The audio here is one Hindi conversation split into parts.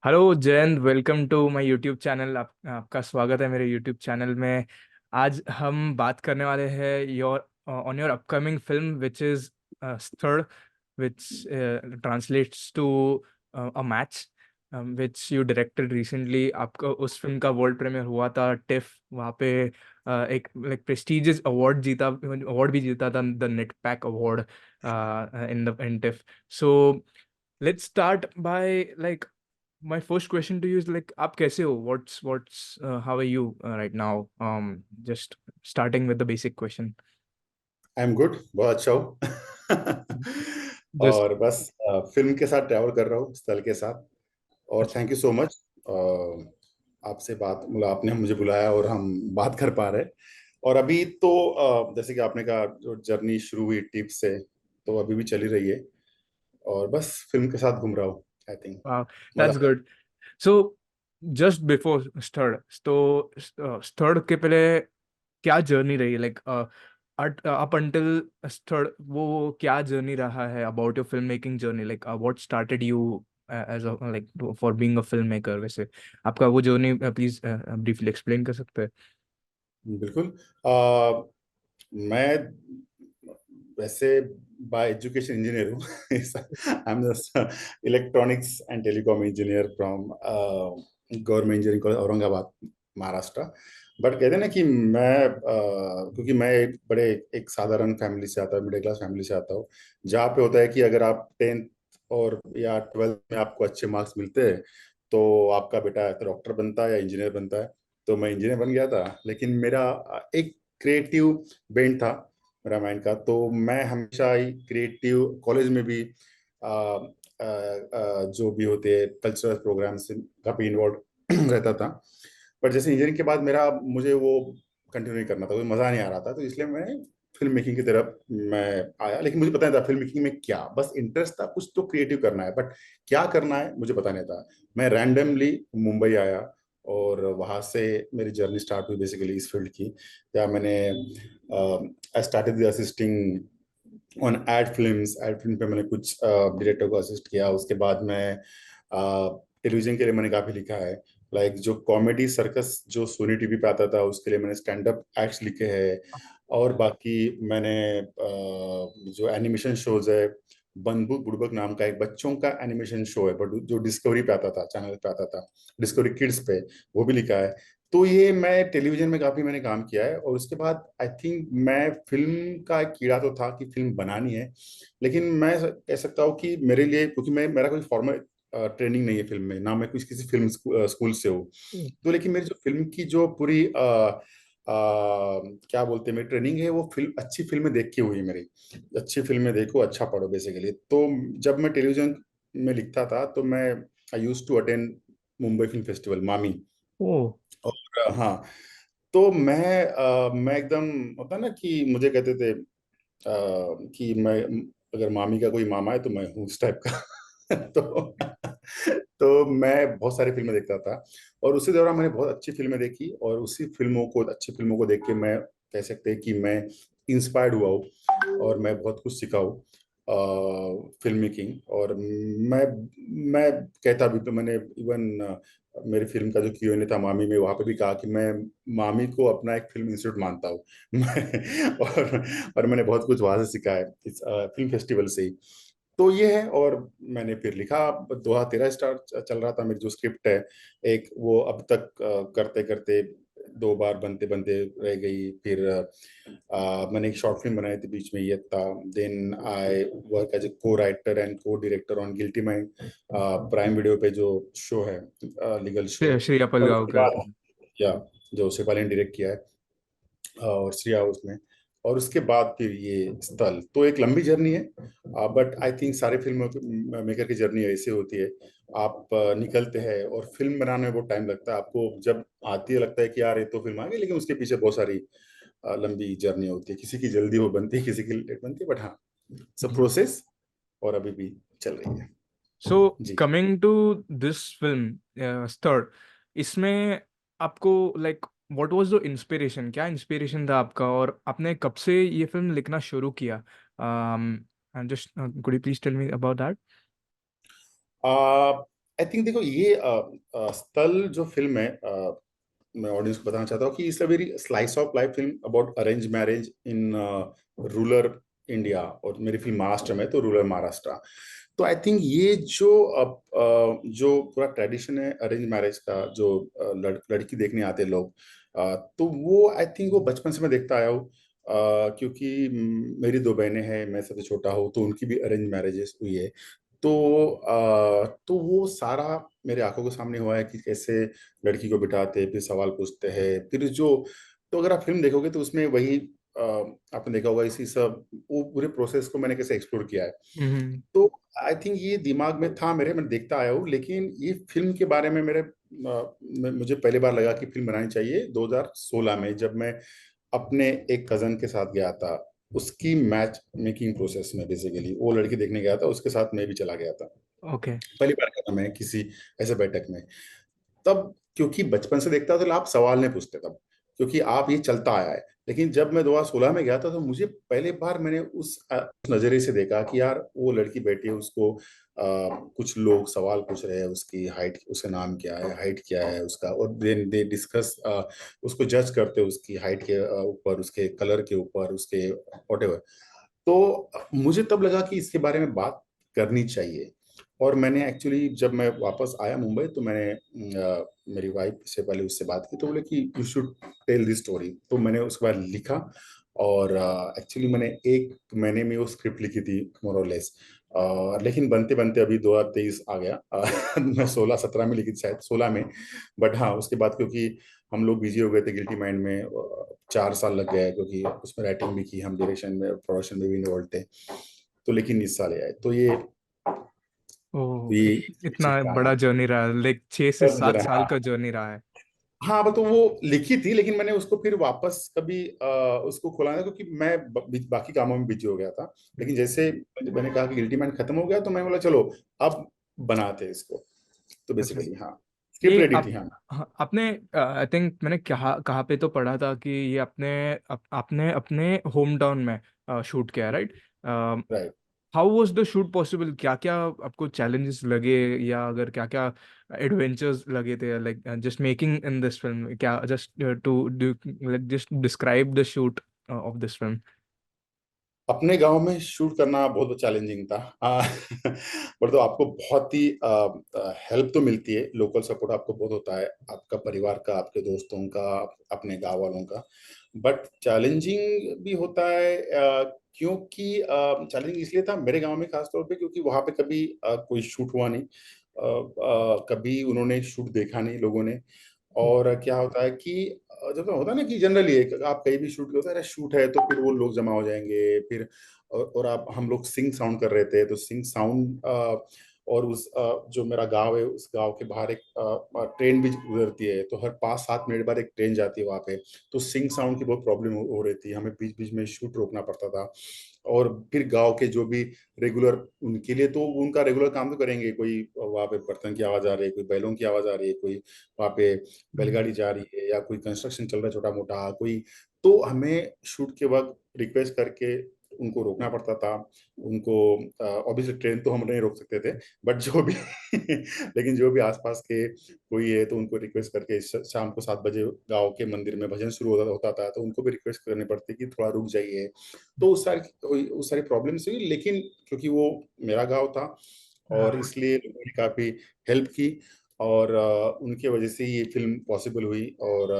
Hello Jayant, welcome to my YouTube channel. आपका स्वागत है मेरे यूट्यूब चैनल में। आज हम बात करने वाले हैं your on your upcoming film which is Sthal, which translates to a match, which you directed recently. आपका उस फिल्म का वर्ल्ड प्रीमियर हुआ था टिफ। वहाँ पे एक लाइक प्रेस्टिजियस अवार्ड भी जीता था, the net pack award in tiff. So let's start by like my first question to you is like आप कैसे हो? What's how are you right now? Just starting with the basic question. I am good, बहुत अच्छा हूँ। Just और बस फिल्म के साथ ट्रैवल कर रहा हूँ, स्थल के साथ। और अच्छा। Thank you so much. आपसे बात मतलब आपने मुझे बुलाया और हम बात कर पा रहे हैं। और अभी तो जैसे कि आपने कहा, जो जर्नी शुरू हुई टिप से, तो अभी भी चली रही है। और बस फिल्म के साथ घूम रहा हूँ, आई थिंक। Wow, मजा that's good. So just before third, तो third के पहले क्या जर्नी रही, लाइक अप अंटिल थर्ड? वो क्या जर्नी रहा है about your film making journey? Like what started you as a like for being a film maker? वैसे आपका वो जर्नी प्लीज ब्रीफली एक्सप्लेन कर सकते हैं? बिल्कुल। मैं वैसे बाय एजुकेशन इंजीनियर हूँ। I am electronics and telecom engineer from government engineering college, Aurangabad, Maharashtra. But कहते हैं ना कि मैं क्योंकि मैं एक बड़े एक साधारण फैमिली से आता हूँ, मिडिल क्लास फैमिली से आता हूँ, जहाँ पे होता है कि अगर आप टेंथ और या ट्वेल्थ में आपको अच्छे मार्क्स मिलते हैं तो आपका बेटा डॉक्टर बनता है या इंजीनियर बनता है। तो मैं इंजीनियर बन गया था, लेकिन मेरा एक क्रिएटिव बेंट था मेरा माइंड का। तो मैं हमेशा ही क्रिएटिव कॉलेज में भी जो भी होते हैं कल्चरल प्रोग्राम से काफी इन्वॉल्व रहता था। पर जैसे इंजीनियरिंग के बाद मेरा मुझे वो कंटिन्यू नहीं करना था, कोई मजा नहीं आ रहा था, तो इसलिए मैं फिल्म मेकिंग की तरफ मैं आया। लेकिन मुझे पता नहीं था फिल्म मेकिंग में क्या, बस इंटरेस्ट था, कुछ तो क्रिएटिव करना है, बट क्या करना है मुझे पता नहीं था। मैं रैंडमली मुंबई आया और वहां से मेरी जर्नी स्टार्ट हुई बेसिकली इस फील्ड की। या मैंने I started assisting on ad film पे मैंने कुछ डायरेक्टर को असिस्ट किया। उसके बाद मैं टेलीविजन के लिए मैंने काफी लिखा है। लाइक जो कॉमेडी सर्कस जो सोनी टीवी पे आता था, उसके लिए मैंने स्टैंड अप एक्ट्स लिखे हैं। और बाकी मैंने जो एनिमेशन शोज है, बंदूक बुड़बक नाम का एक बच्चों का एनिमेशन शो है, बट जो डिस्कवरी पे आता था, चैनल पे आता था, डिस्कवरी किड्स पे, वो भी लिखा है। तो ये मैं टेलीविजन में काफी मैंने काम किया है। और उसके बाद आई थिंक मैं फिल्म का एक कीड़ा तो था कि फिल्म बनानी है, लेकिन मैं कह सकता हूँ कि मेरे लिए, क्योंकि मैं मेरा कोई फॉर्मल ट्रेनिंग नहीं है फिल्म में, ना मैं कुछ किसी फिल्म स्कूल से हूँ। तो लेकिन मेरी जो फिल्म की जो पूरी क्या बोलते हैं मेरी ट्रेनिंग है, वो फिल्म, अच्छी फिल्में देख के हुई है मेरी। अच्छी फिल्में देखो, अच्छा पढ़ो बेसिकली। तो जब मैं टेलीविजन में लिखता था तो मैं I use to attend Mumbai film festival, MAMI. Oh, और हाँ, तो मैं एकदम, होता है ना कि मुझे कहते थे कि मैं, अगर मामी का कोई मामा है तो मैं हूँ उस टाइप का। तो तो मैं बहुत सारी फिल्में देखता था। और उसी दौरान मैंने बहुत अच्छी फिल्में देखी, और उसी फिल्मों को, अच्छी फिल्मों को देख के मैं कह सकते हैं कि मैं इंस्पायर्ड हुआ हूँ और मैं बहुत कुछ सीखा हूँ फिल्म मेकिंग। और मैं कहता भी, तो मैंने इवन मेरी फिल्म का जो Q&A था मामी में, वहां पे भी कहा कि मैं मामी को अपना एक फिल्म इंस्टीट्यूट मानता हूँ। और मैंने बहुत कुछ वहां से सीखा है, इस फिल्म फेस्टिवल से ही। तो ये है। और मैंने फिर लिखा, 2013 स्टार्ट चल रहा था मेरी जो स्क्रिप्ट है एक, वो अब तक करते करते दो बार बनते बनते रह गई। फिर मैंने एक शॉर्ट फिल्म बनाई थी बीच में, ये था। Then I work as a co writer and co director on Guilty Mind, Prime Video पे जो शो है, लीगल शो। श्रेया और उसके पलगावकर। बाद, या जो शेफाली ने डायरेक्ट किया है, और श्रेया उसमें। और उसके बाद फिर ये स्थल, तो एक लंबी जर्नी है। बट आई थिंक सारे फिल्म मेकर की जर्नी ऐसे होती है। आप निकलते हैं और फिल्म बनाने में बहुत टाइम लगता है आपको। जब आती है लगता है कि यार ये तो फिल्म आ गई, लेकिन उसके पीछे बहुत सारी लंबी जर्नी होती है। किसी की जल्दी वो बनती है, किसी की लेट बनती है, बट हाँ, सब प्रोसेस। और अभी भी चल रही है। सो जी। Coming to this film third, इसमें आपको like what was the inspiration? क्या इंस्पिरेशन था आपका, और आपने कब से ये फिल्म लिखना शुरू किया? Just could you please tell me about that? I think देखो ये स्थल जो फिल्म है, मैं ऑडियंस को बताना चाहता हूँ कि it's a very slice of life film about arrange marriage in rural India, और मेरी फिल्म महाराष्ट्र में तो रूरल महाराष्ट्र। तो आई थिंक ये जो जो पूरा ट्रेडिशन है अरेंज मैरिज का, जो लड़की देखने आते हैं लोग, तो वो आई थिंक वो बचपन से मैं देखता आया हूँ। क्योंकि मेरी दो बहनें हैं, मैं सबसे छोटा हूँ, तो उनकी भी अरेंज मैरिजेस हुई है। तो तो वो सारा मेरे आंखों के सामने हुआ है कि कैसे लड़की को बिठाते हैं, फिर सवाल पूछते हैं, फिर जो, तो अगर आप फिल्म देखोगे तो उसमें वही आपने देखा होगा, इसी सब वो पूरे प्रोसेस को मैंने कैसे एक्सप्लोर किया है। हम्म। तो आई थिंक ये दिमाग में था मेरे, मैं देखता आया हूँ, लेकिन ये फिल्म के बारे में मुझे पहली बार लगा कि फिल्म बनानी चाहिए 2016 में, जब मैं अपने एक कजन के साथ गया था, उसकी मैच मेकिंग प्रोसेस में। बेसिकली वो लड़की देखने गया था, उसके साथ मैं भी चला गया था। ओके। पहली बार गया था मैं किसी ऐसे बैठक में। तब क्योंकि बचपन से देखता था, तो आप सवाल नहीं पूछते तब, क्योंकि आप ये चलता आया है। लेकिन जब मैं 2016 में गया था, तो मुझे पहले बार मैंने उस नजरिए से देखा कि यार वो लड़की बैठी है, उसको कुछ लोग सवाल पूछ रहे हैं, उसकी हाइट, उसका नाम क्या है, हाइट क्या है उसका, और देन दे डिस्कस, उसको जज करते हैं उसकी हाइट के ऊपर, उसके कलर के ऊपर, उसके वॉटेवर। तो मुझे तब लगा कि इसके बारे में बात करनी चाहिए। और मैंने एक्चुअली जब मैं वापस आया मुंबई, तो मैंने मेरी वाइफ से पहले उससे बात की, तो बोले कि you should tell this story. तो मैंने उसके बाद लिखा, और एक्चुअली मैंने 1 महीने में वो स्क्रिप्ट लिखी थी, मोर और लेस। लेकिन बनते बनते अभी 2023 आ गया। मैं 16-17 में लिखी थी शायद, 16 में। बट हाँ, उसके बाद क्योंकि हम लोग बिजी हो गए थे गिल्टी माइंड में, 4 साल लग गए, क्योंकि उसमें राइटिंग भी की, हम डायरेक्शन में, प्रोडक्शन में भी इन्वॉल्व थे। तो लेकिन इस साल आए, तो ओके। ये पीछे इतना की कहानी बड़ा जर्नी रहा, लाइक 6 से 7 साल हाँ। का जर्नी रहा है। हाँ, तो वो लिखी थी, लेकिन मैंने उसको फिर वापस कभी उसको खोला ना, क्योंकि मैं बाकी कामों में बिजी हो गया था। लेकिन जैसे मैंने कहा कि गिल्टी मैन खत्म हो गया, तो मैंने बोला चलो अब बनाते हैं इसको। तो अच्छा। बेसिकली हाँ, स्क्रिप्ट ये रेडी आप, थी हाँ। हाँ, आपने, आई थिंक मैंने कहाँ कहाँ पे तो पढ़ा था कि ये आपने अपने होम टाउन में शूट किया, right? Right. How was the shoot possible? क्या क्या आपको चैलेंजेस लगे, या अगर क्या क्या एडवेंचर्स लगे थे, like just making in this film, क्या just to do, like just describe the shoot of this film. अपने गांव में शूट करना बहुत चैलेंजिंग था। पर तो आपको बहुत ही हेल्प तो मिलती है, लोकल सपोर्ट आपको बहुत होता है, आपका परिवार का, आपके दोस्तों का, अपने गांव वालों का। बट चैलेंजिंग भी होता है, क्योंकि चैलेंजिंग इसलिए था मेरे गांव में खास तौर पे, क्योंकि वहां पे कभी कोई शूट हुआ नहीं, कभी उन्होंने शूट देखा नहीं लोगों ने। और क्या होता है कि जब होता है ना कि जनरली आप कहीं भी शूट होता है, शूट है तो फिर वो लोग जमा हो जाएंगे, फिर और आप, हम लोग सिंग साउंड कर रहे थे, तो सिंग साउंड, और उस जो मेरा गांव है, उस गांव के बाहर एक ट्रेन भी गुजरती है, तो हर 5-7 मिनट बाद एक ट्रेन जाती है वहां पे। तो सिंग साउंड की बहुत प्रॉब्लम हो रही थी, हमें बीच बीच में शूट रोकना पड़ता था। और फिर गांव के जो भी रेगुलर, उनके लिए तो उनका रेगुलर काम तो करेंगे, कोई वहां पे बर्तन की आवाज आ रही है, कोई बैलों की आवाज आ रही है, कोई वहां पे बैलगाड़ी जा रही है, या कोई कंस्ट्रक्शन चल रहा है छोटा मोटा कोई, तो हमें शूट के वक्त रिक्वेस्ट करके उनको रोकना पड़ता था। उनको ऑब्वियसली ट्रेन तो हम नहीं रोक सकते थे, बट जो भी लेकिन जो भी आसपास के कोई है, तो उनको रिक्वेस्ट करके शाम को 7 बजे गांव के मंदिर में भजन शुरू होता था, तो उनको भी रिक्वेस्ट करनी पड़ती कि थोड़ा रुक जाइए। तो उस सारी प्रॉब्लम्स हुई, लेकिन क्योंकि वो मेरा गांव था, और हाँ। इसलिए लोगों ने काफी हेल्प की, और उनके वजह से ये फिल्म पॉसिबल हुई। और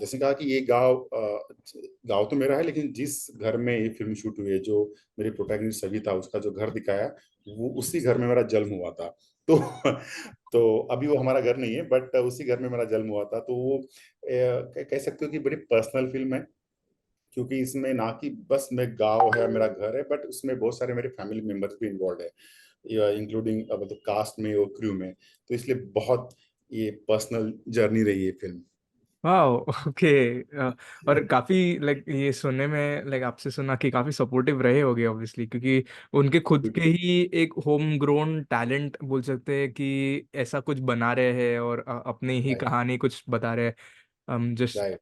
जैसे कहा कि ये गांव तो मेरा है, लेकिन जिस घर में ये फिल्म शूट हुई है, जो मेरे प्रोटैगनिस्ट सभी था, उसका जो घर दिखाया, वो उसी घर में मेरा जन्म हुआ था। तो तो अभी वो हमारा घर नहीं है, बट उसी घर में मेरा जन्म हुआ था। तो वो कह सकते हो कि बड़ी पर्सनल फिल्म है, क्योंकि इसमें ना कि बस मैं गांव है मेरा घर है, बट उसमें बहुत सारे मेरे फैमिली मेंबर्स भी इन्वॉल्व है, इंक्लूडिंग मतलब कास्ट में और क्रू में। तो इसलिए बहुत ये पर्सनल जर्नी रही है फिल्म। वाह। ओके। और काफी, लाइक ये सुनने में, लाइक आपसे सुना कि काफी सपोर्टिव रहे होगे ऑब्वियसली, क्योंकि उनके खुद के बिल्कुल। ही एक होम ग्रोन टैलेंट बोल सकते हैं कि ऐसा कुछ बना रहे हैं, और अपनी ही राइट। कहानी कुछ बता रहे हैं। Just right.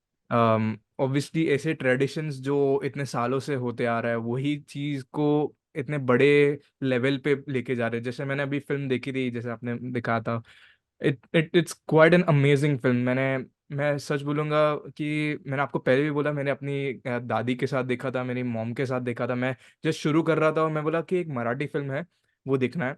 ऑब्वियसली ऐसे ट्रेडिशंस जो इतने सालों से होते आ रहा है, वही चीज को इतने बड़े लेवल पे लेके जा रहे हैं। जैसे मैंने अभी फिल्म देखी थी, जैसे आपने दिखा था, it's quite an amazing film. मैं सच बोलूंगा कि मैंने आपको पहले भी बोला, मैंने अपनी दादी के साथ देखा था, मेरी मॉम के साथ देखा था। मैं जस्ट शुरू कर रहा था और मैं बोला कि एक मराठी फिल्म है, वो देखना है,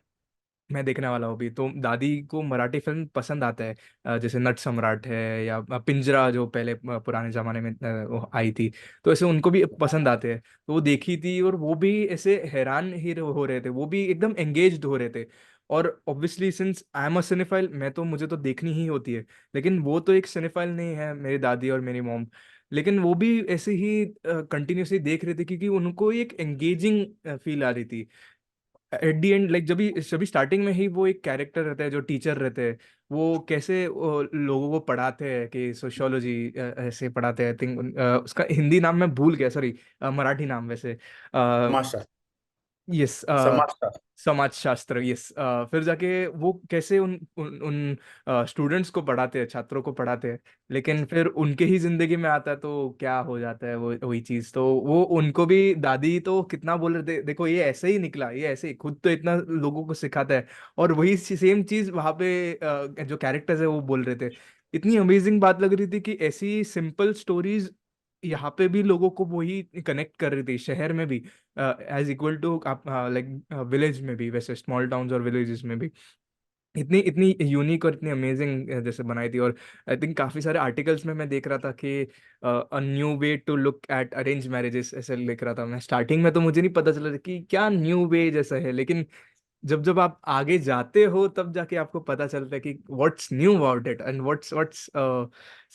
मैं देखने वाला हूँ अभी। तो दादी को मराठी फिल्म पसंद आता है, जैसे नट सम्राट है या पिंजरा जो पहले पुराने जमाने में वो आई थी, तो ऐसे उनको भी पसंद आते हैं। तो वो देखी थी और वो भी ऐसे हैरान ही हो रहे थे, वो भी एकदम एंगेज्ड हो रहे थे। और obviously since I am a cinephile, मैं तो मुझे तो देखनी ही होती है, लेकिन वो तो एक सिनेफाइल नहीं है, मेरी दादी और मेरी मॉम। लेकिन वो भी ऐसे ही कंटिन्यूसली देख रहे थे, क्योंकि उनको एक एंगेजिंग फील आ रही थी एट दी एंड। लाइक जब भी स्टार्टिंग में ही वो एक कैरेक्टर रहता है जो टीचर रहते हैं, वो कैसे लोगों को पढ़ाते हैं कि सोशियोलॉजी ऐसे पढ़ाते हैं। आई थिंक उसका हिंदी नाम मैं भूल गया, सॉरी, मराठी नाम वैसे, समाजशास्त्र। यस, समाजशास्त्र। समाज शास्त्र, यस। फिर जाके वो कैसे उन उन, उन स्टूडेंट्स को पढ़ाते हैं, छात्रों को पढ़ाते हैं, लेकिन फिर उनके ही जिंदगी में आता है तो क्या हो जाता है वो वही चीज। तो वो उनको भी दादी तो कितना बोल रहे थे, देखो ये ऐसे ही निकला, ये ऐसे ही खुद तो इतना लोगों को सिखाता है, और वही सेम चीज वहां पे जो कैरेक्टर्स है वो बोल रहे थे। इतनी अमेजिंग बात लग रही थी कि ऐसी सिंपल स्टोरीज यहाँ पे भी लोगों को वही कनेक्ट कर रही थी, शहर में भी एज इक्वल टू आप लाइक विलेज में भी, वैसे स्मॉल टाउन्स और विलेजेस में भी इतनी इतनी यूनिक और इतनी अमेजिंग जैसे बनाई थी। और आई थिंक काफी सारे आर्टिकल्स में मैं देख रहा था कि a new way to look at arrange marriages ऐसे लिख रहा था। मैं स्टार्टिंग में तो मुझे नहीं पता चला था कि क्या न्यू वे जैसा है, लेकिन जब जब आप आगे जाते हो तब जाके आपको पता चलता है कि what's knew about it and what's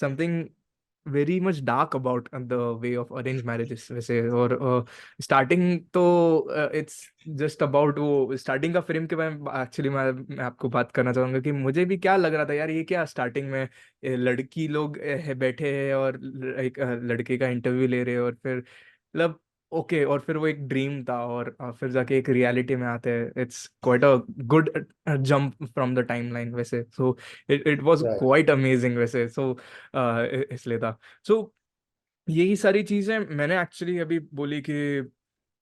something very much dark about the way of arrange marriages वैसे। और स्टार्टिंग तो इट्स जस्ट अबाउट वो स्टार्टिंग का फ्रेम के बारे में एक्चुअली मैं आपको बात करना चाहूंगा कि मुझे भी क्या लग रहा था यार, ये क्या स्टार्टिंग में लड़की लोग बैठे हैं और एक लड़के का इंटरव्यू ले रहे हैं, और फिर मतलब ओके, और फिर वो एक ड्रीम था, और फिर जाके एक रियलिटी में आते हैं। It's quite a good jump from the timeline वैसे। So it it was Right. Quite amazing वैसे। सो इसलिए था। सो यही सारी चीजें मैंने एक्चुअली अभी बोली कि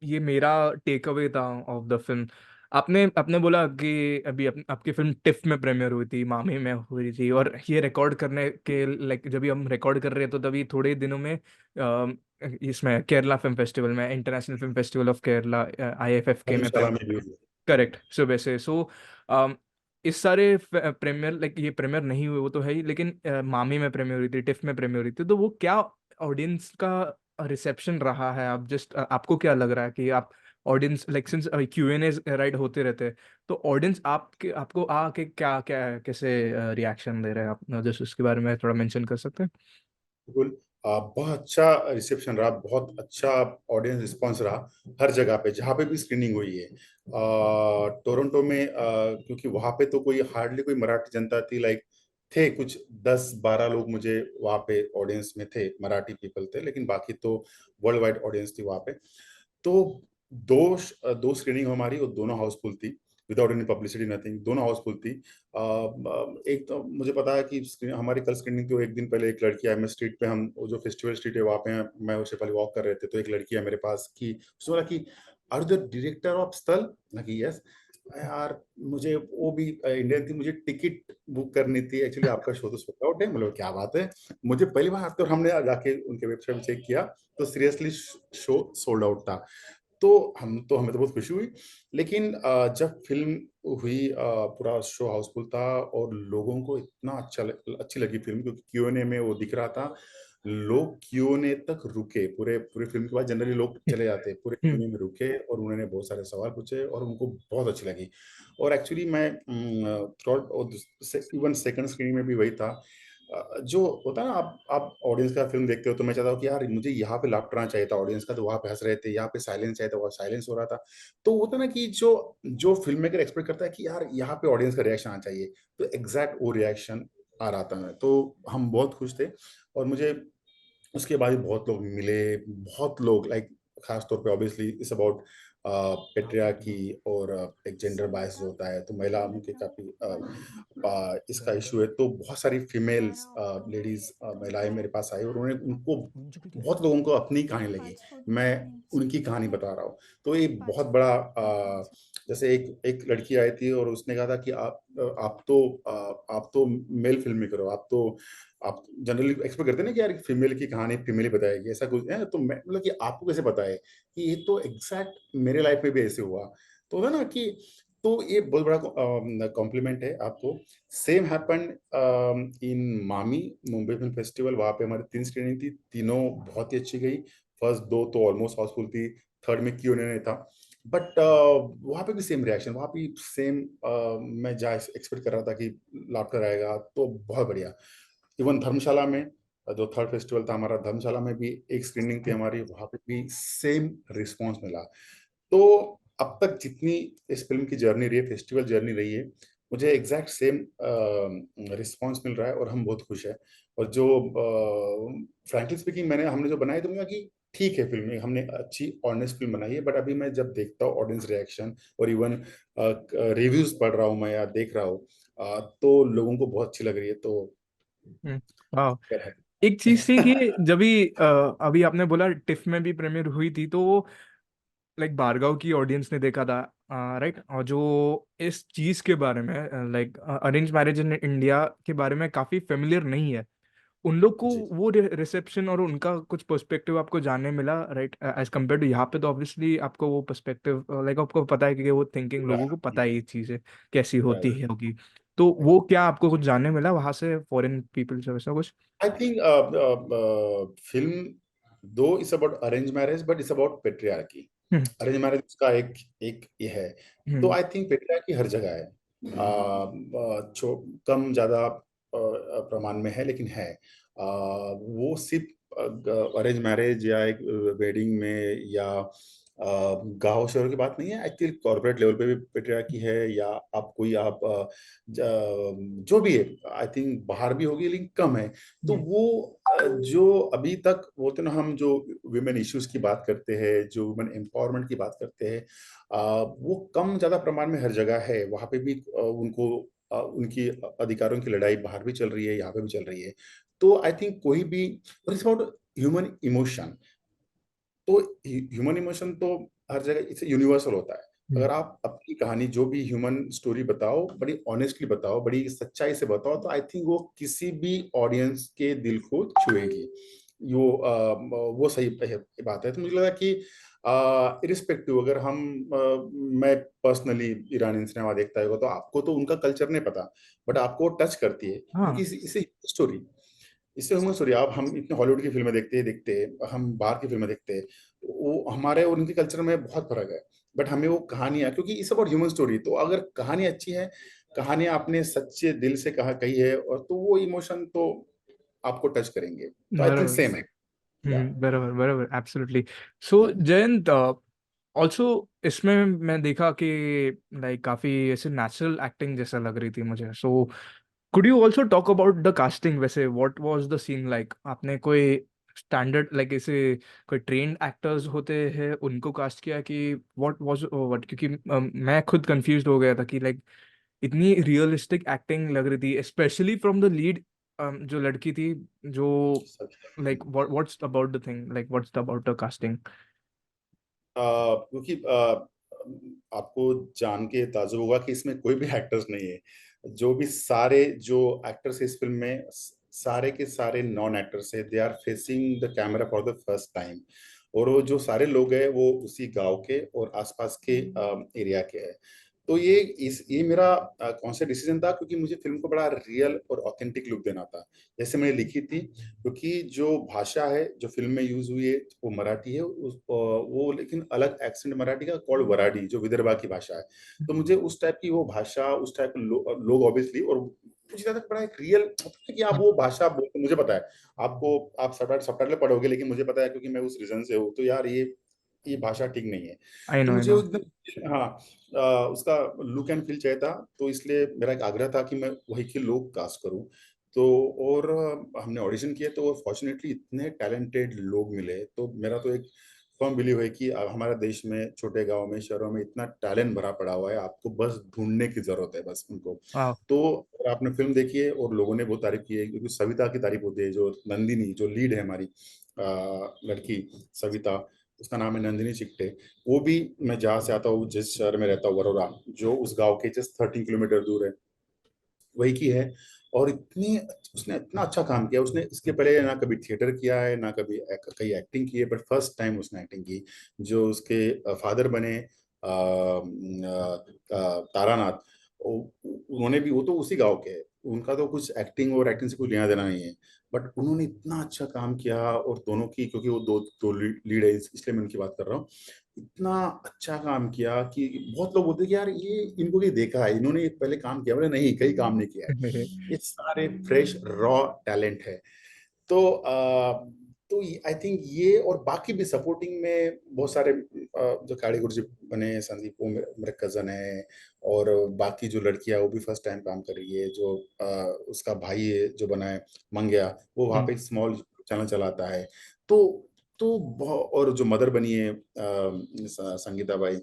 ये मेरा टेक अवे था ऑफ द फिल्म। आपने आपने बोला कि अभी आपकी फिल्म टिफ में प्रीमियर हुई थी, मामी में हुई थी, और ये रिकॉर्ड करने के लाइक जब भी हम रिकॉर्ड कर रहे हैं तो तभी थोड़े दिनों में इसमें केरला फिल्म फेस्टिवल में, international film festival of Kerala, IFFK में धर्मशाला में भी हुई। करेक्ट सुबह से। सो इस सारे प्रीमियर, लाइक ये प्रीमियर नहीं हुए वो तो है ही, लेकिन मामी में प्रीमियर हुई थी, टिफ में प्रीमियर हुई थी, तो वो क्या ऑडियंस का रिसेप्शन रहा है? आप जस्ट आपको क्या लग रहा है कि आप audience like since Q&A right होते रहते हैं, तो ऑडियंस आपके आपको आके क्या क्या कैसे रिएक्शन दे रहे हैं? आप जस्ट उसके बारे में थोड़ा मेंशन कर सकते हैं? बिल्कुल। बहुत अच्छा रिसेप्शन रहा, बहुत अच्छा ऑडियंस रिस्पांस रहा हर जगह पे जहाँ पे भी स्क्रीनिंग हुई है। टोरंटो में क्योंकि वहाँ पे तो कोई हार्डली कोई मराठी जनता थी, लाइक थे कुछ 10-12 लोग मुझे वहाँ पे ऑडियंस में थे, मराठी पीपल थे, लेकिन बाकी तो वर्ल्ड वाइड ऑडियंस थी वहाँ पे। तो दो स्क्रीनिंग हमारी और दोनों हाउसफुल थी, विदाउट एनी पब्लिसिटी नथिंग, दोनों हाउसफुल थी। एक तो मुझे पता है कि हमारी कल स्क्रीनिंग के एक दिन पहले एक लड़की आई, मैं स्ट्रीट पे, हम वो जो फेस्टिवल स्ट्रीट है वहाँ पे मैं उससे पहले वॉक कर रहे थे, तो एक लड़की है मेरे पास की, उसने बोला कि आर द डायरेक्टर ऑफ स्थल, ना कि यस। यार मुझे वो भी इंडियन थी, मुझे टिकट बुक करनी थी एक्चुअली, आपका शो तो सोल्ड आउट है, मतलब क्या बात है। मुझे पहली बार तो हमने जाके उनके वेबसाइट में चेक किया, तो सीरियसली शो सोल्ड आउट था। तो हमें तो बहुत खुशी हुई। लेकिन जब फ़िल्म हुई, पूरा शो हाउसफुल था और लोगों को इतना अच्छी लगी फ़िल्म, क्योंकि क्यू&ए में वो दिख रहा था। लोग क्यू&ए तक रुके, पूरे पूरे फ़िल्म के बाद जनरली लोग चले जाते हैं, पूरे हम्म। क्यू&ए में रुके और उन्होंने बहुत सारे सवाल पूछे और उनको बहुत अच्छी लगी। और एक्चुअली मैं थर्ड और इवन सेकंड स्क्रीनिंग में भी वही था। जो होता है ना, आप ऑडियंस का फ़िल्म देखते हो तो मैं चाहता हूँ कि यार मुझे यहाँ पे लाफ्टर आना चाहिए था ऑडियंस का, तो वहाँ पे हँस रहे थे, यहाँ पे साइलेंस चाहिए था, वहाँ साइलेंस हो रहा था। तो होता है ना कि जो जो फ़िल्म मेकर एक्सपेक्ट करता है कि यार यहाँ पे ऑडियंस का रिएक्शन आना चाहिए, तो एग्ज़ैक्ट वो रिएक्शन आ रहा था। मैं तो हम बहुत खुश थे। और मुझे उसके बाद भी बहुत लोग मिले, बहुत लोग, लाइक खास तौर पे ऑब्वियसली इट्स अबाउट पेट्रियार्की और एक जेंडर बायस होता है, तो महिला के काफी इसका इशू है। तो बहुत सारी फीमेल्स लेडीज महिलाएं मेरे पास आई और उन्होंने उनको बहुत लोगों को अपनी कहानी लगी, मैं उनकी कहानी बता रहा हूँ। तो ये बहुत बड़ा जैसे एक एक लड़की आई थी और उसने कहा था कि आप तो मेल फिल्म में करो, आप जनरली एक्सपेक्ट करते हैं ना कि यार फीमेल की कहानी फीमेल ही बताएगी, ऐसा कुछ है। तो मैं मतलब कि आपको कैसे पता है कि ये तो एग्जैक्ट मेरे लाइफ में भी ऐसे हुआ। तो होता ना कि तो ये बहुत बड़ा कॉम्प्लीमेंट है आपको। सेम हैपन इन मामी मुंबई फिल्म फेस्टिवल, वहां पे हमारी 3 स्क्रीनिंग थी, तीनों बहुत ही अच्छी गई। फर्स्ट 2 तो ऑलमोस्ट हाउसफुल थी, थर्ड में क्यों नहीं था। बट वहां पे भी सेम रिएक्शन, वहां पे सेम मैं जहाँ एक्सपेक्ट कर रहा था कि लाफ्टर आएगा, तो बहुत बढ़िया। इवन धर्मशाला में जो थर्ड फेस्टिवल था हमारा, धर्मशाला में भी एक स्क्रीनिंग थी हमारी, वहां पे भी सेम रिस्पॉन्स मिला। तो अब तक जितनी इस फिल्म की जर्नी रही है, फेस्टिवल जर्नी रही है, मुझे एग्जैक्ट सेम रिस्पॉन्स मिल रहा है और हम बहुत खुश हैं। और जो फ्रैंकली स्पीकिंग हमने जो बनाई, तो मुझे लगा कि ठीक है, फिल्म में हमने अच्छी ऑनेस्ट फिल्म बनाई है। बट अभी मैं जब देखता हूँ ऑडियंस रिएक्शन और इवन रिव्यूज पढ़ रहा हूँ मैं या देख रहा हूँ, तो लोगों को बहुत अच्छी लग रही है। तो वाह। खैर एक चीज थी कि है। जब भी अभी आपने बोला टिफ में भी प्रीमियर हुई थी, तो लाइक बारगांव की ऑडियंस ने देखा था, राइट, और जो इस चीज के बारे में, like arrange marriage in India के बारे में काफी फेमिलियर नहीं है, उन लोग को जी वो रिसेप्शन और उनका कुछ पर्सपेक्टिव आपको जानने मिला, राइट, एज कम्पेयर टू यहाँ पे। तो ऑब्वियसली आपको वो पर्सपेक्टिव, लाइक आपको पता है कि वो थिंकिंग लोगों को पता है ये चीजें कैसी होती है होगी। तो वो क्या आपको कुछ जानने मिला वहां से, फॉरेन पीपल से, वैसा कुछ? आई थिंक फिल्म दो is about arrange marriage, but it's about patriarchy. Hmm. Arrange marriage का एक एक ये है। तो हम्म। आई थिंक पेट्रियार्की हर जगह है, कम ज्यादा प्रमाण में है, लेकिन है। वो सिर्फ अरेंज मैरिज या एक वेडिंग में या गांव शहरों की बात नहीं है। एक्चुअली कॉर्पोरेट लेवल पे भी पेट्रियार्की है, या जो भी है, आई थिंक बाहर भी होगी लेकिन कम है। तो हम्म। वो जो अभी तक बोलते ना, हम जो वुमेन इश्यूज की बात करते हैं, जो वुमेन एम्पावरमेंट की बात करते हैं, वो कम ज्यादा प्रमाण में हर जगह है। वहां पे भी उनकी अधिकारों की लड़ाई बाहर भी चल रही है, यहाँ पे भी चल रही है। तो आई थिंक कोई भी, इट्स अबाउट ह्यूमन इमोशन। तो ह्यूमन इमोशन तो हर जगह इससे यूनिवर्सल होता है। हम्म। अगर आप अपनी कहानी जो भी ह्यूमन स्टोरी बताओ, बड़ी ऑनेस्टली बताओ, बड़ी सच्चाई से बताओ, तो आई थिंक वो किसी भी ऑडियंस के दिल को छुएगी। वो सही बात है। तो मुझे लगा कि इरिस्पेक्टिव, अगर मैं पर्सनली ईरानी सिनेमा देखता होगा, तो आपको तो उनका कल्चर नहीं पता, बट आपको टच करती है, क्योंकि हाँ। इसे स्टोरी, इससे ह्यूमन स्टोरी। आप हम इतने हॉलीवुड की फिल्में देखते हैं, हम बाहर की फिल्में देखते हैं, वो हमारे और उनके कल्चर में बहुत फर्क है। बट हमें वो कहानियां, क्योंकि इस अबाउट ह्यूमन स्टोरी, तो अगर कहानी अच्छी है, कहानियां आपने सच्चे दिल से कही है, और तो वो इमोशन तो आपको टच करेंगे। तो आई थिंक बराबर। सेम है। या बराबर बराबर, एब्सोल्युटली। सो जयंत, ऑल्सो इसमें मैं देखा कि लाइक काफी ऐसे नेचुरल एक्टिंग जैसा लग रही थी मुझे। So could you also talk about the casting? वैसे what was the scene like? आपने कोई स्टैंडर्ड, लाइक ऐसे कोई ट्रेन्ड एक्टर्स होते हैं उनको कास्ट किया कि व्हाट वाज व्हाट? क्योंकि मैं खुद कंफ्यूज हो गया था कि लाइक इतनी रियलिस्टिक एक्टिंग लग रही थी, स्पेशली फ्रॉम द लीड, जो लड़की थी, जो like what's about the thing, like what's about the casting? क्योंकि आपको जान के ताज्जुब होगा कि इसमें कोई भी एक्टर्स नहीं है। जो भी सारे जो एक्टर्स इस फिल्म में, सारे के सारे नॉन एक्टर्स है, they are facing the camera for the first time. और वो जो सारे लोग हैं, वो उसी गांव के और आसपास के एरिया के हैं। तो ये मेरा कौन सा डिसीजन था, क्योंकि मुझे फिल्म को बड़ा रियल और ऑथेंटिक लुक देना था, जैसे मैंने लिखी थी। क्योंकि जो भाषा है जो फिल्म में यूज हुई है, वो मराठी है, वो लेकिन अलग एक्सेंट मराठी का, कॉल्ड वराडी, जो विदर्भा की भाषा है। तो मुझे उस टाइप की वो भाषा, उस टाइप के लोग ऑब्वियसली, और मुझे ज्यादा बड़ा एक रियल, कि आप वो भाषा बोलते, मुझे पता है। आप सबटाइटल पढ़ोगे, लेकिन मुझे पता है, क्योंकि मैं उस रीजन से हूँ, तो यार ये भाषा ठीक नहीं है। आई तो नो, आई मुझे नो। वो एकदम, हाँ, उसका लुक एंड फील चाहिए था। तो इसलिए मेरा एक आग्रह था कि मैं वही के लोग कास्ट करूं। तो और हमने ऑडिशन किए, तो फॉर्चुनेटली इतने टैलेंटेड लोग मिले, तो मेरा तो एक फर्म बिलीव है कि हमारे देश में छोटे गांव में शहरों में इतना टैलेंट भरा पड़ा हुआ है, आपको बस ढूंढने की जरूरत है, बस उनको। वाह। तो अगर आपने फिल्म देखी है और लोगों ने बहुत तारीफ की है, क्योंकि सविता की तारीफ होती है, जो नंदिनी जो लीड है हमारी लड़की सविता, उसका नाम है नंदिनी चिट्टे। वो भी, मैं जहाँ से आता हूँ, जिस शहर में रहता हूँ, वरोरा, जो उस गांव के जस्ट 13 किलोमीटर दूर है, वही की है। और इतनी, उसने इतना अच्छा काम किया। उसने इसके पहले ना कभी थिएटर किया है, ना कभी कहीं एक्टिंग की है, बट फर्स्ट टाइम उसने एक्टिंग की। जो उसके फादर बने तारानाथ, उन्होंने भी, वो तो उसी गांव के हैं, उनका तो कुछ एक्टिंग और एक्टिंग से कुछ लेना देना नहीं है, बट उन्होंने इतना अच्छा काम किया। और दोनों की, क्योंकि वो दो दो लीड है, इसलिए मैं उनकी बात कर रहा हूँ। इतना अच्छा काम किया कि बहुत लोग बोलते हैं कि यार ये इनको कहीं देखा है, इन्होंने पहले काम किया, बोले नहीं, कहीं काम नहीं किया है। ये सारे फ्रेश रॉ टैलेंट है। तो तो आई थिंक ये, और बाकी भी सपोर्टिंग में बहुत सारे जो काड़ी गुरुजी बने, संदीप, वो मेरे कजन है। और बाकी जो लड़कियां, वो भी फर्स्ट टाइम काम कर रही है। जो उसका भाई है जो बना है, मंग्या, वो वहाँ पे एक स्मॉल चैनल चलाता है। तो और जो मदर बनी है संगीता बाई,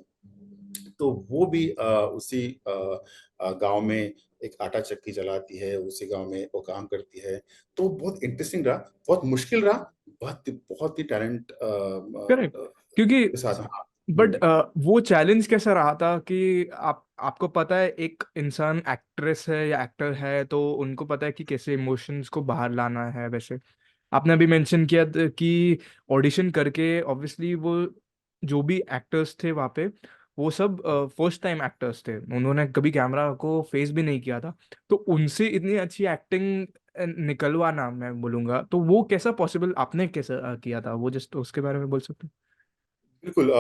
तो वो भी उसी गांव में एक आटा चक्की चलाती है, उसी गांव में वो काम करती है। तो बहुत इंटरेस्टिंग रहा, बहुत मुश्किल रहा, बहुत ही टैलेंट करेक्ट। क्योंकि के साथ। हाँ। बट वो चैलेंज कैसा रहा था कि आपको पता है एक इंसान एक्ट्रेस है या एक्टर है तो उनको पता है कि कैसे इमोशंस को बाहर लाना है। वैसे आपने अभी मेंशन किया कि ऑडिशन करके ऑब्वियसली वो जो भी एक्टर्स थे वहाँ पे वो सब फर्स्ट टाइम एक्टर्स थे, उन्होंने कभी कैमरा को फेस भी नहीं किया था। तो उनसे इतनी अच्छी एक्टिंग निकलवाना, मैं बोलूँगा, तो वो कैसा पॉसिबल, आपने कैसा किया था वो, जस्ट उसके बारे में बोल सकते बिल्कुल।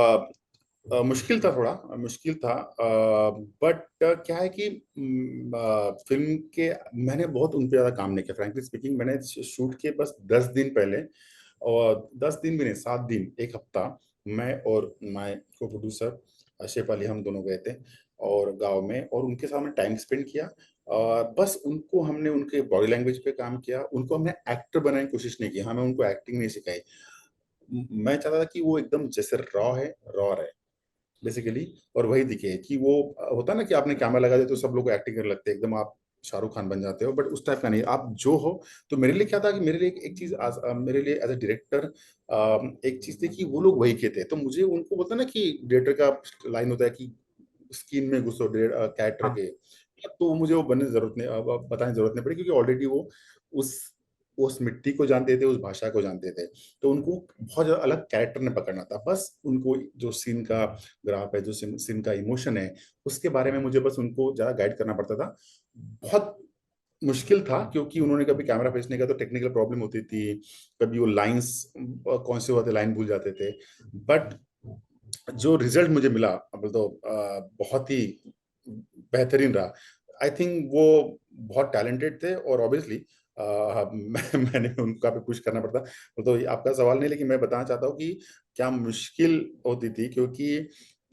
मुश्किल था, थोड़ा मुश्किल था। बट क्या है कि फिल्म के, मैंने बहुत उन पे ज्यादा काम नहीं किया, फ्रैंकली स्पीकिंग। मैंने शूट के बस 10 दिन पहले, और 10 दिन भी नहीं, 7 दिन, एक हफ्ता, मैं और माय को प्रोड्यूसर शेफाली, हम दोनों गए थे और गांव में, और उनके साथ हमने टाइम स्पेंड किया। बस उनको हमने उनके बॉडी लैंग्वेज पे काम किया, उनको हमने एक्टर बनाने की कोशिश नहीं की, हमें उनको एक्टिंग नहीं सिखाई। मैं चाहता था कि वो एकदम जैसे रॉ है, रॉ रहे बेसिकली, और वही दिखे कि वो, होता है ना कि आपने कैमरा लगा दिया तो सब लोग एक्टिंग करने लगते हैं, एकदम आप शाहरुख खान बन जाते हो, बट उस टाइप का नहीं, आप जो हो। तो मेरे लिए क्या था कि मेरे लिए एक चीज, मेरे लिए एज ए डायरेक्टर एक चीज थी कि वो लोग वही के थे, तो मुझे उनको, बोलता है ना कि डायरेक्टर का लाइन होता है कि स्किन में घुसो कैरेक्टर हाँ। के। तो मुझे वो बनने की जरूरत नहीं, अब बताने की जरूरत नहीं पड़ी, क्योंकि ऑलरेडी वो उस उस मिट्टी को जानते थे, उस भाषा को जानते थे। तो उनको बहुत ज्यादा अलग कैरेक्टर ने पकड़ना था, बस उनको जो सीन का ग्राफ है, जो सीन का इमोशन है, उसके बारे में मुझे बस उनको ज्यादा गाइड करना पड़ता था। बहुत मुश्किल था, क्योंकि उन्होंने कभी कैमरा फेस नहीं किया, तो टेक्निकल प्रॉब्लम होती थी, कभी वो लाइंस कौन से होते, लाइन भूल जाते थे। बट जो रिजल्ट मुझे मिला, अब तो बहुत ही बेहतरीन रहा। आई थिंक वो बहुत टैलेंटेड थे, और ऑब्वियसली मैंने उनको काफी पुश करना पड़ता। वो तो आपका सवाल नहीं, लेकिन मैं बताना चाहता हूँ कि क्या मुश्किल होती थी, क्योंकि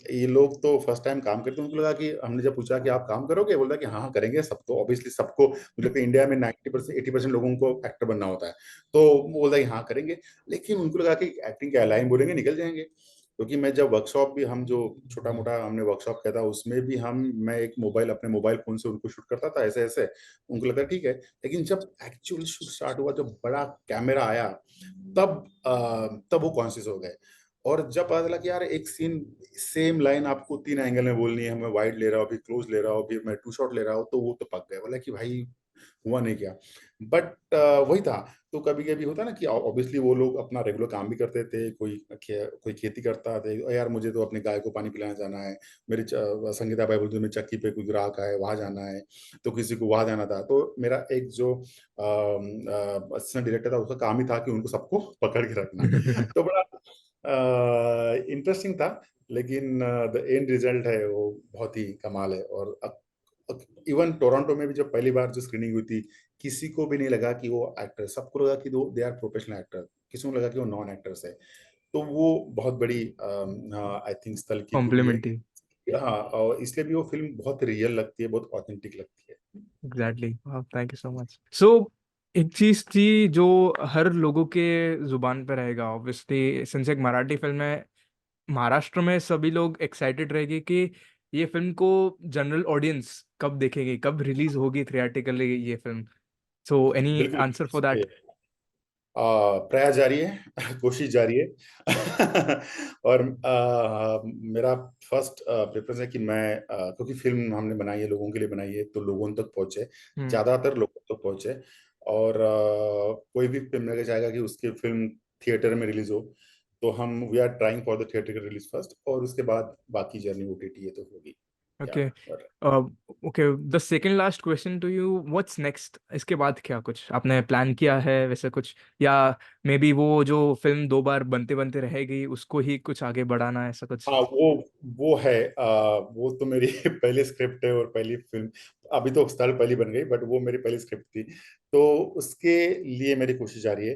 ये लोग तो फर्स्ट टाइम काम करते हैं। उनको लगा कि, हमने जब पूछा कि आप काम करोगे, बोला कि हाँ हाँ करेंगे। सब तो ऑब्वियसली सबको, मुझे लगता है इंडिया में 90% 80% लोगों को एक्टर बनना होता है, तो वो बोलता है कि हाँ करेंगे। लेकिन उनको लगा कि एक्टिंग क्या लाइन बोलेंगे निकल जाएंगे। क्योंकि मैं जब वर्कशॉप भी, हम जो छोटा मोटा हमने वर्कशॉप किया था, उसमें भी मैं एक मोबाइल, अपने मोबाइल फोन से उनको शूट करता था, ऐसे ऐसे। उनको लगता ठीक है। लेकिन जब एक्चुअल शूट स्टार्ट हुआ, जब बड़ा कैमरा आया, तब वो कॉन्शियस हो गए। और जब पता चला कि यार एक सीन, सेम लाइन आपको 3 एंगल में बोलनी है, मैं वाइड ले रहा हूँ, फिर क्लोज ले रहा हूँ, फिर मैं टू शॉट ले रहा हूँ, तो वो तो पक गए, बोला कि भाई हुआ नहीं क्या। बट वही था। तो कभी कभी होता है ना कि ऑब्वियसली वो लोग अपना रेगुलर काम भी करते थे, कोई खेती करता थे, यार मुझे तो अपने गाय को पानी पिलाने जाना है, मेरी संगीता भाई बोलती मेरी चक्की पे कोई ग्राहक है, वहां जाना है, तो किसी को वहां जाना था। तो हैं। मेरा एक जो असिस्टेंट डायरेक्टर था, उसका काम ही था कि उनको सबको पकड़ के रखना। हैं। तो बड़ा इंटरेस्टिंग था। लेकिन द एंड रिजल्ट है वो बहुत ही कमाल है। और इवन टोरंटो में भी जब पहली बार जो स्क्रीनिंग हुई थी, किसी को भी नहीं लगा कि वो एक्टर, सबको लगा कि दो दे आर प्रोफेशनल एक्टर, किसी को लगा कि वो नॉन एक्टर्स है। तो वो बहुत बड़ी आई थिंक स्थल की खूबी है। कॉम्प्लीमेंट्री। हाँ, और इसलिए भी वो फिल्म बहुत रियल लगती है, बहुत ऑथेंटिक लगती है। Exactly. Thank you so much. So एक चीज थी जो हर लोगों के जुबान पे रहेगा ऑब्वियसली, सिंस एक मराठी फिल्म है, महाराष्ट्र में सभी लोग एक्साइटेड रहेंगे कि ये फिल्म को जनरल ऑडियंस कब देखेगी, कब रिलीज होगी थिएटिकली ये फिल्म। सो एनी बिल्कुल आंसर फॉर सही दैट? है। प्रयास जारी है कोशिश जारी है और मेरा फर्स्ट प्रेफरेंस है कि मैं क्योंकि फिल्म हमने बनाई है, लोगों के लिए बनाई है, तो लोगों तक पहुंचे, हम्म। ज्यादातर लोगों तक पहुंचे। और कोई भी फिल्म मेरे को चाहेगा कि उसकी फिल्म थिएटर में रिलीज हो, तो हम we are trying for the theatre release first, और उसके बाद बाकी जर्नी ओटीटी है तो होगी। या ओके। और okay, the second last question to you, what's next? इसके बाद क्या कुछ आपने प्लान किया है वैसे कुछ, या मे बी वो जो फिल्म दो बार बनते बनते रहेगी उसको ही कुछ आगे बढ़ाना है, ऐसा कुछ? हाँ, वो है, वो तो मेरी पहली स्क्रिप्ट है और पहली फिल्म। अभी तो साल पहली बन गई, बट वो मेरी पहली स्क्रिप्ट थी, तो उसके लिए मेरी कोशिश जारी है।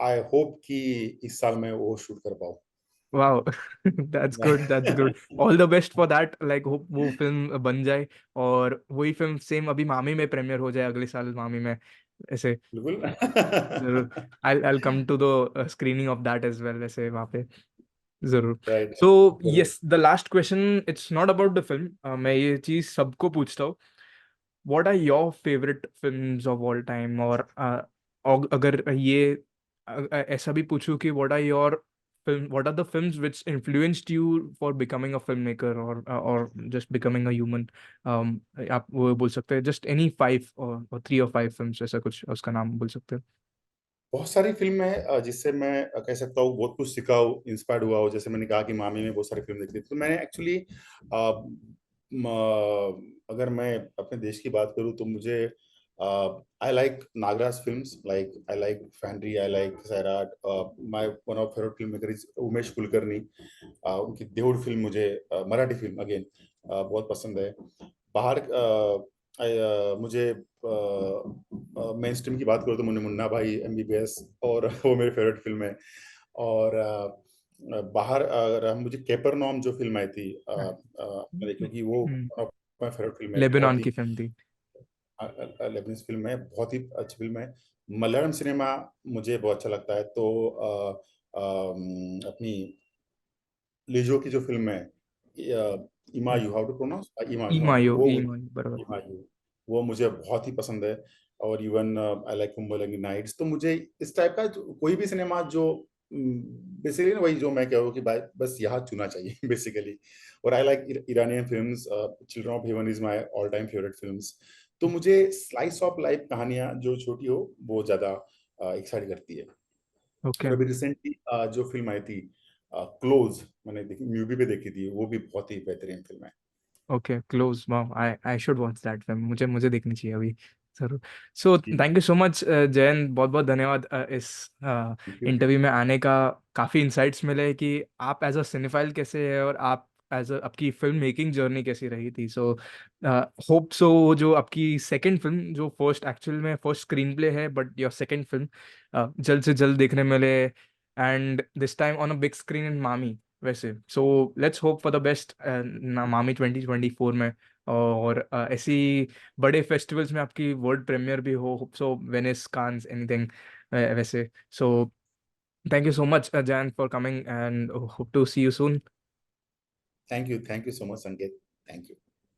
आई होप कि इस साल मैं वो शूट कर पाऊँ। Wow, that's good, that's good. All the best for that, like hope वो फिल्म बन जाए और वही फिल्म सेम अभी मामी में प्रीमियर हो जाए अगले साल, मामी में ऐसे। बिल्कुल। जरूर, I come to the screening of that as well वैसे वहाँ पे, जरूर। राइट। सो जरूर। Yes, the last question, it's not about the film, मैं ये चीज सबको पूछता हूँ, what are your favourite films of all time? और अगर ये ऐसा भी पूछूं कि what are the films which influenced you for becoming a film maker, और जस्ट बिकमिंग अ ह्यूमन, आप वो बोल सकते हैं, जस्ट एनी फाइव और थ्री और फाइव फिल्म्स, ऐसा कुछ उसका नाम बोल सकते हैं। बहुत सारी फिल्म है जिससे मैं कह सकता हूँ बहुत कुछ सीखा हो, इंस्पायर्ड हुआ हो। जैसे मैंने कहा कि मामी में बहुत सारी फिल्म देखी थी, तो मैंने एक्चुअली अगर मैं अपने देश की बात करूँ तो मुझे I like Nagraj films, like I like Fandry, I like Sairat. My one of favourite film maker is Umesh Kulkarni. उनकी देउड़ फिल्म मुझे, मराठी फिल्म अगेन, बहुत पसंद है। बाहर मुझे मेन स्ट्रीम की बात करूँ तो मुझे मुन्ना भाई एमबीबीएस और वो मेरी फेवरेट फिल्म है। और बाहर अगर हम, मुझे केपरनॉम जो फिल्म आई थी, क्योंकि वो माय फेवरेट फिल्म है, लेबनान बहुत ही की फिल्म थी। लेबनीज फिल्म है, बहुत ही अच्छी फिल्म है। मलयालम सिनेमा मुझे बहुत अच्छा लगता है, तो अपनी लिजो की जो फिल्म है, इमा यू हाउ टू प्रोनाउंस, इमा इमा यू, ईमायो, वो ईमायो, बराबर। इमा यू, वो मुझे बहुत ही पसंद है। और even I like Mumbai nights. तो मुझे इस टाइप का कोई भी सिनेमा जो बेसिकली ना, वही जो मैं कह रहा हूँ कि भाई बस यहाँ चुना चाहिए बेसिकली। और I like Iranian films. Children of heaven is my all time favourite films. तो मुझे स्लाइस ऑफ लाइफ कहानियां जो छोटी हो वो ज्यादा एक्साइट करती है। ओके। और अभी रिसेंटली जो फिल्म आई थी क्लोज, मैंने देखी, मूवी पे देखी थी, वो भी बहुत ही बेहतरीन फिल्म है। Okay, close, wow, I I should watch that film, मुझे मुझे देखनी चाहिए अभी, जरूर। सो जी। थैंक यू सो मच जयन, बहुत बहुत धन्यवाद इस थैंक यू। इंटरव्यू में आने का। काफ़ी इंसाइट्स मिले कि आप एज अ सिनेफाइल कैसे है, और आप एज अ आपकी फिल्म मेकिंग जर्नी कैसी रही थी। सो होप सो वो जो आपकी सेकंड फिल्म, जो फर्स्ट एक्चुअल में फर्स्ट स्क्रीन प्ले है, बट योर सेकंड फिल्म जल्द से जल्द देखने मिले, and this time on a big screen इन मामी वैसे। So let's hope for the best मामी 2024 में, और ऐसी बड़े फेस्टिवल्स में आपकी वर्ल्ड प्रीमियर भी हो, hope so, Venice, Cannes, anything वैसे। So thank you so much Jain for coming, and hope to see you soon. Thank you so much Sanket. Thank you.